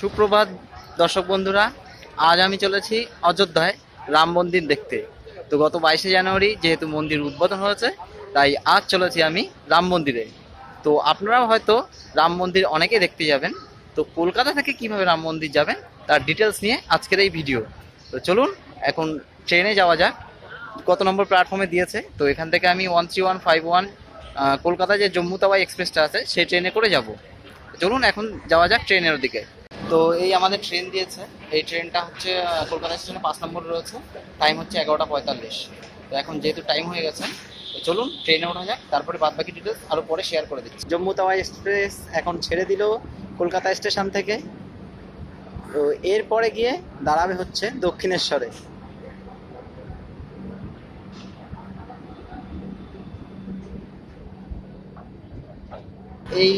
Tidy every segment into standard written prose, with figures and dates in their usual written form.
সুপ্রভাত দর্শক বন্ধুরা, আজ আমি চলেছি অযোধ্যায় রাম মন্দির দেখতে। তো গত 22শে জানুয়ারি যেহেতু মন্দির উদ্বোধন হয়েছে, তাই আজ চলেছি আমি রাম মন্দিরে। তো আপনারাও হয়তো রাম মন্দির অনেকে দেখতে যাবেন। তো কলকাতা থেকে কিভাবে রাম মন্দির যাবেন তার ডিটেলস নিয়ে আজকের এই ভিডিও। তো চলুন এখন ট্রেনে যাওয়া যাক। কত নম্বর প্ল্যাটফর্মে দিয়েছে, তো এখান থেকে আমি 13151 কলকাতায় যে জম্মু তাওয়াই এক্সপ্রেসটা আছে সেই ট্রেনে করে যাব। চলুন এখন যাওয়া যাক ট্রেনের দিকে। তো এই আমাদের ট্রেন দিয়েছে, এই ট্রেনটা হচ্ছে কলকাতা স্টেশনে 5 নম্বর রয়েছে, টাইম হচ্ছে 11টা 45। তো এখন যেহেতু টাইম হয়ে গেছে, তো চলুন ট্রেনে ওঠা যাক, তারপরে বাদ বাকি ডিটেলস আরও পরে শেয়ার করে দিচ্ছি। জম্মু তাওয়াই এক্সপ্রেস এখন ছেড়ে দিল কলকাতা স্টেশন থেকে। তো এরপরে গিয়ে দাঁড়াবে হচ্ছে দক্ষিণেশ্বরে। এই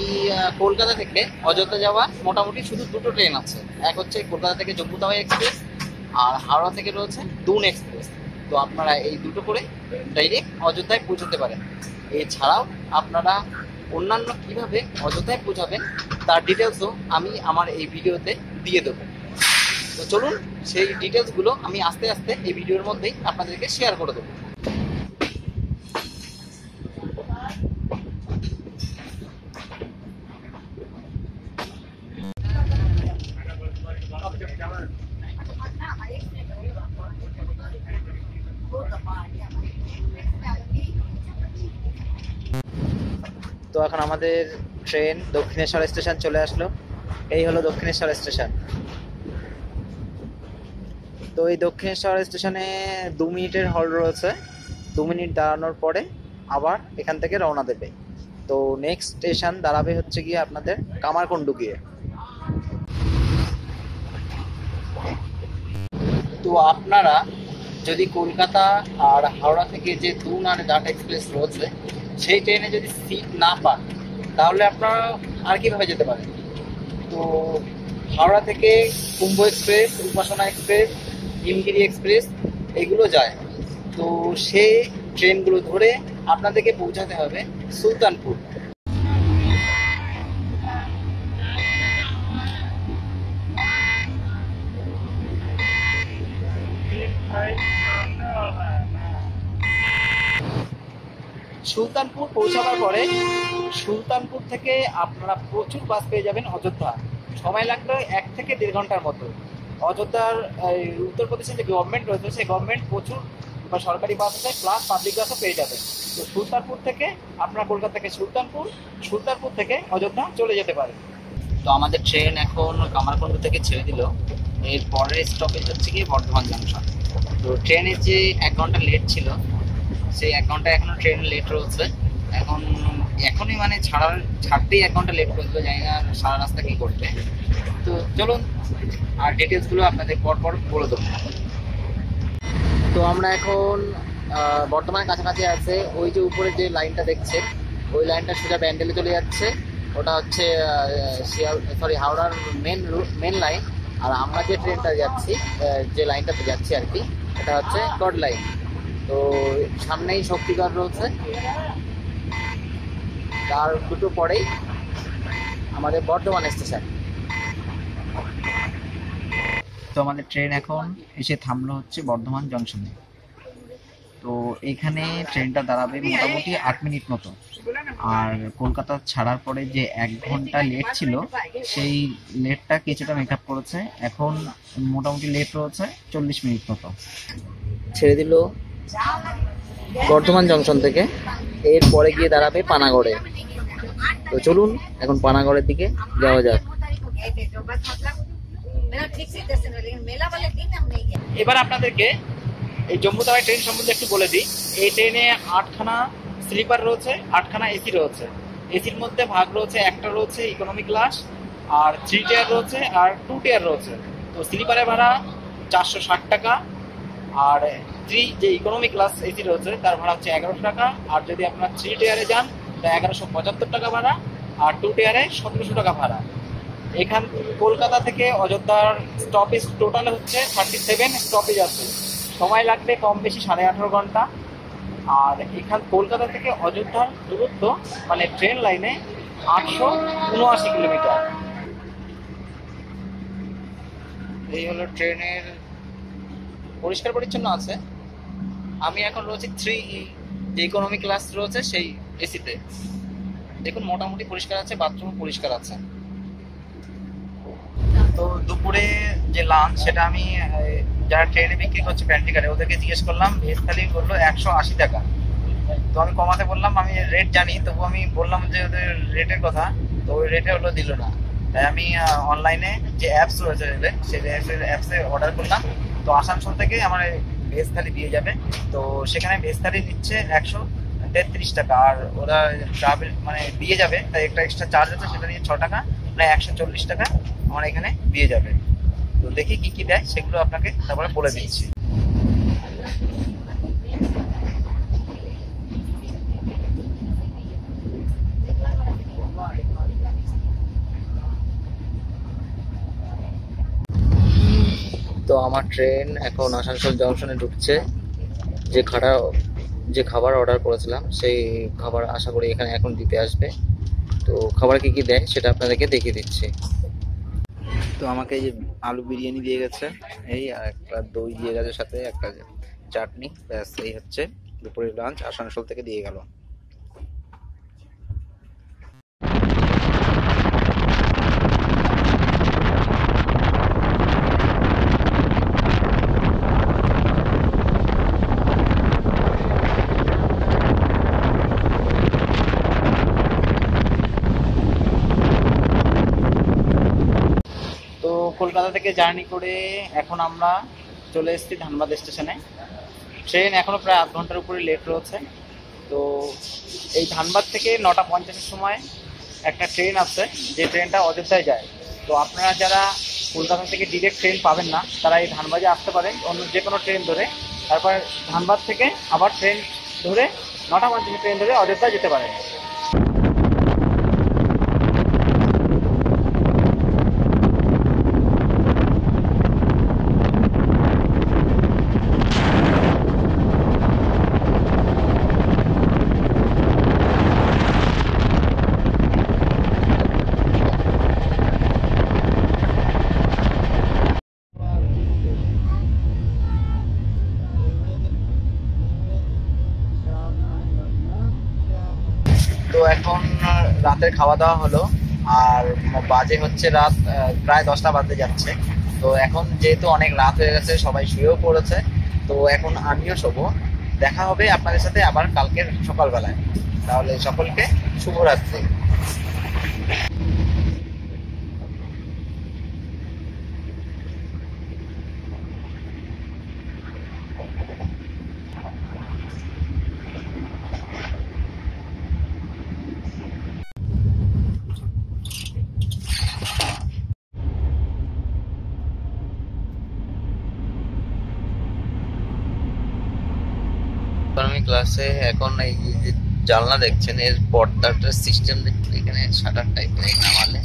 কলকাতা থেকে অযোধ্যা যাওয়া মোটামুটি শুধু দুটো ট্রেন আছে। এক হচ্ছে কলকাতা থেকে জম্মু তাওয়াই এক্সপ্রেস, আর হাওড়া থেকে রয়েছে দুন এক্সপ্রেস। তো আপনারা এই দুটো করে ডাইরেক্ট অযোধ্যায় পৌঁছতে পারেন। এছাড়াও আপনারা অন্যান্য কিভাবে অযোধ্যায় পৌঁছাবেন তার ডিটেলসও আমি আমার এই ভিডিওতে দিয়ে দেবো। তো চলুন সেই ডিটেলসগুলো আমি আস্তে আস্তে এই ভিডিওর মধ্যেই আপনাদেরকে শেয়ার করে দেবো। তো এখন আমাদের ট্রেন দক্ষিণেশ্বর স্টেশন চলে আসলো। এই হলো দক্ষিণেশ্বর স্টেশন। তো এই দক্ষিণেশ্বর স্টেশনে 2 মিনিটের হল্ট রয়েছে। 2 মিনিট দাঁড়ানোর পরে আবার এখান থেকে রওনা দেবে। তো নেক্সট স্টেশন দাঁড়াবে হচ্ছে গিয়ে আপনাদের কামারকুণ্ডু গিয়ে। তো আপনারা যদি কলকাতা আর হাওড়া থেকে যে দুন আর ডাটা এক্সপ্রেস রয়েছে সেই ট্রেনে যদি সিট না পান, তাহলে আপনারা আর কিভাবে যেতে পারেন। তো হাওড়া থেকে কুম্ভ এক্সপ্রেস, উপাসনা এক্সপ্রেস, হিমগিরি এক্সপ্রেস এগুলো যায়। তো সেই ট্রেনগুলো ধরে আপনাদেরকে পৌঁছাতে হবে সুলতানপুর। সুলতানপুর পৌঁছাবার পরে সুলতানপুর থেকে আপনারা প্রচুর বাস পেয়ে যাবেন অযোধ্যা। সময় লাগবে 1 থেকে 1.5 ঘন্টার মতো। অযোধ্যার উত্তরপ্রদেশের যে গভর্নমেন্ট রয়েছে সেই গভর্নমেন্ট প্রচুর বা সরকারি বাস আছে, প্লাস পাবলিক বাসও পেয়ে যাবেন। তো সুলতানপুর থেকে আপনারা কলকাতা থেকে সুলতানপুর থেকে অযোধ্যা চলে যেতে পারেন। তো আমাদের ট্রেন এখন কামারকুণ্ডু থেকে ছেড়ে দিল। এর পরের স্টপেজ হচ্ছে কি বর্ধমান জাংশন। তো ট্রেনের যে 1 ঘন্টা লেট ছিল, সেই 1 ঘন্টা এখনো ট্রেন লেট রয়েছে। এখনই মানে ছাড়তেই 1 ঘন্টা লেট করে দিল, জানি না সারা রাস্তা কি করবে। তো চলুন আর ডিটেলসগুলো আপনাদের পরপর বলে দেবো। তো আমরা এখন বর্তমানে কাছাকাছি আছে। ওই যে উপরে যে লাইনটা দেখছেন, ওই লাইনটা সোজা ব্যান্ডেলে চলে যাচ্ছে। ওটা হচ্ছে হাওড়ার মেন লাইন। আর আমরা যে ট্রেনটা যাচ্ছি, যে লাইনটাতে যাচ্ছি আর কি, এটা হচ্ছে কড লাইন। তো সামনেই শক্তিগড় রয়েছে, তার দুটো পরেই আমাদের বর্ধমান স্টেশন। তো আমাদের ট্রেন এখন এসে থামলো হচ্ছে বর্ধমান জংশনে। তো এখানে ট্রেনটা দাঁড়াবে মোটামুটি 8 মিনিট মতো। আর কলকাতা ছাড়ার পরে যে 1 ঘন্টা লেট ছিল, সেই লেটটা কিছুটা মেক আপ করেছে। এখন মোটামুটি লেট রয়েছে 40 মিনিট মতো। ছেড়ে দিল বর্ধমান জংশন থেকে, এরপরে গিয়ে দাঁড়াবে পানাগড়ে। তো চলুন এখন পানাগড়ের দিকে যাওয়া যাক। এবার আপনাদেরকে এই জম্মু তাওয়াই ট্রেন সম্বন্ধে একটু বলে দিই। এই ট্রেনে 8খানা স্লিপার রয়েছে, 8খানা এসি রয়েছে। এসির মধ্যে ভাগ রয়েছে, একটা রয়েছে ইকোনমি ক্লাস, আর 3 টিয়ার রয়েছে, আর 2 টিয়ার রয়েছে। তো স্লিপারের ভাড়া 460 টাকা, আর যে ইকোনমি ক্লাস এসি রয়েছে তার ভাড়া হচ্ছে 1100 টাকা। আর যদি আপনারা 3 টিয়ারে যান তা 1175 টাকা ভাড়া, আর 2 টিয়ারে 1700 টাকা ভাড়া। এখান কলকাতা থেকে অযোধ্যার স্টপেজ টোটাল হচ্ছে 37 স্টপেজ আছে। সময় লাগবে কম বেশি 18.5 ঘন্টা। আর কলকাতা থেকে অযোধ্যার দূরত্ব মানে ট্রেন লাইনে 879 কিলোমিটার। এই হলো ট্রেনের, পরিষ্কার পরিচ্ছন্ন আছে। আমি এখন রয়েছি 3E, যে ইকোনমি ক্লাস রয়েছে সেই এসিতে। দেখুন মোটামুটি পরিষ্কার আছে, বাথরুম পরিষ্কার আছে। তো দুপুরে যে লাঞ্চ সেটা আমি যারা ট্রেনে বিক্রি করছে প্যান্ট্রিকারে ওদেরকে জিজ্ঞেস করলাম, ভেজ থালি বললো 180 টাকা। তো আমি কমাতে বললাম, আমি রেট জানি, তবু আমি বললাম যে ওদের রেটের কথা, তো ওই রেটে হলো দিল না। তাই আমি অনলাইনে যে অ্যাপস রয়েছে সেই অ্যাপসে অর্ডার করলাম। তো আসানসোল থেকে আমার ভেজ থালি দিয়ে যাবে। তো সেখানে ভেজ থালি নিচ্ছে 133 টাকা, আর ওরা ট্রাভেল মানে দিয়ে যাবে, তাই একটা এক্সট্রা চার্জ আছে, সেটা নিয়ে 6 টাকা, প্রায় 140 টাকা আমার এখানে দিয়ে যাবে। তো দেখি কি কি দেয় সেগুলো আপনাকে তারপরে বলে দিচ্ছি। তো আমার ট্রেন এখন আসানসোল জংশনে ঢুকছে। যে খাবার যে খাবার অর্ডার করেছিলাম সেই খাবার আশা করি এখানে এখন দিতে আসবে। তো খাবার কি কি দেয় সেটা আপনাদেরকে দেখিয়ে দিচ্ছি। তো আমাকে এই যে আলু বিরিয়ানি দিয়ে গেছে, এই আর একটা দই দিয়ে গেছে, সাথে একটা চাটনি, ব্যাস এই হচ্ছে দুপুরের লাঞ্চ আসানসোল থেকে দিয়ে গেল। তো কলকাতা থেকে জার্নি করে এখন আমরা চলে এসেছি ধানবাদ স্টেশনে। ট্রেন এখনো প্রায় আধ ঘন্টার উপরে লেট রয়েছে। তো এই ধানবাদ থেকে 9টা 50-এর সময় একটা ট্রেন আছে, যে ট্রেনটা অযোধ্যায় যায়। তো আপনারা যারা কলকাতা থেকে ডিরেক্ট ট্রেন পাবেন না, তারা এই ধানবাদে আসতে পারেন অন্য যে কোনো ট্রেন ধরে। তারপর ধানবাদ থেকে আবার ট্রেন ধরে 9টা 50 ট্রেন ধরে অযোধ্যা যেতে পারেন। তো এখন রাতের খাওয়া দাওয়া হলো, আর বাজে হচ্ছে রাত প্রায় 10টা বাজতে যাচ্ছে। তো এখন যেহেতু অনেক রাত হয়ে গেছে, সবাই শুয়েও পড়েছে, তো এখন আমিও শোবো। দেখা হবে আপনাদের সাথে আবার কালকের সকালবেলায়। তাহলে সকলকে শুভরাত্রি। ইকোনমি ক্লাসে এখন এই যে জানলা দেখছেন, এর পর্দাটার সিস্টেম দেখুন, এখানে শাটার টাইপের নামালে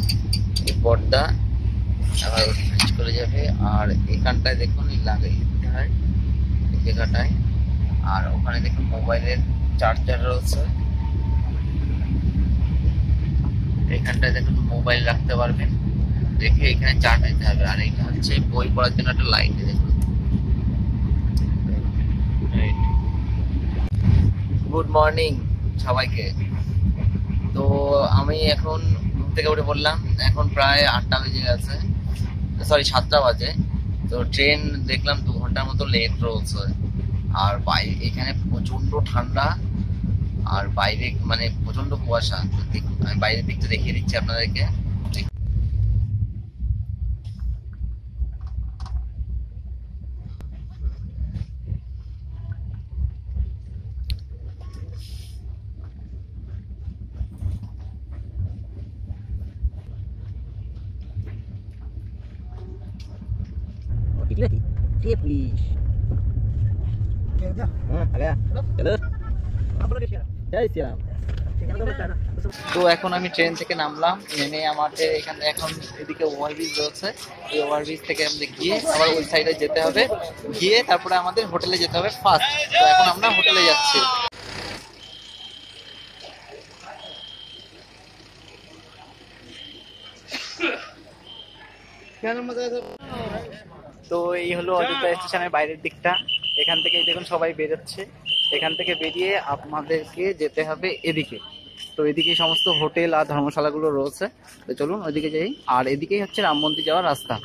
এই পর্দা আবার সুইচ করে যাবে। আর এখানটায় দেখুন এই লাগিয়ে দিতে হয় এই জায়গাটায়। আর ওখানে দেখুন মোবাইলের চার্জার রয়েছে, এখানটায় দেখুন মোবাইল রাখতে পারবেন, রেখে এখানে চার্জ দিতে হবে। আর এইটা হচ্ছে বই পড়ার জন্য একটা লাইট, দেখুন। গুড মর্নিং সবাইকে। তো আমি এখন ঘুম থেকে উঠে পড়লাম, এখন প্রায় 8টা বেজে গেছে, সরি 7টা বাজে। তো ট্রেন দেখলাম 2 ঘন্টার মতো লেট রয়েছে। আর বাইরে এখানে প্রচন্ড ঠান্ডা, আর বাইরে মানে প্রচন্ড কুয়াশা। তো দেখুন আমি বাইরের দিকটা দেখিয়ে দিচ্ছি আপনাদেরকে। তো এখন আমি ট্রেন থেকে নামলাম, নেমে আমাদের এখানে এখন এদিকে ওভারব্রিজ রয়েছে, এই ওভারব্রিজ থেকে আমাদের গিয়ে আবার ওই সাইডে যেতে হবে, গিয়ে তারপরে আমাদের হোটেলে যেতে হবে ফার্স্ট। তো এখন আমরা হোটেলে যাচ্ছি। কেন মজা তো এই হলো অযোধ্যা স্টেশনের বাইরের দিকটা। এখান থেকে দেখুন সবাই বেরোচ্ছে, এখান থেকে বেরিয়ে আপনাদেরকে যেতে হবে এদিকে। তো এদিকে সমস্ত হোটেল আর ধর্মশালাগুলো রয়েছে, তো চলুন ওইদিকে যাই। আর এদিকেই হচ্ছে রাম মন্দির যাওয়ার রাস্তা।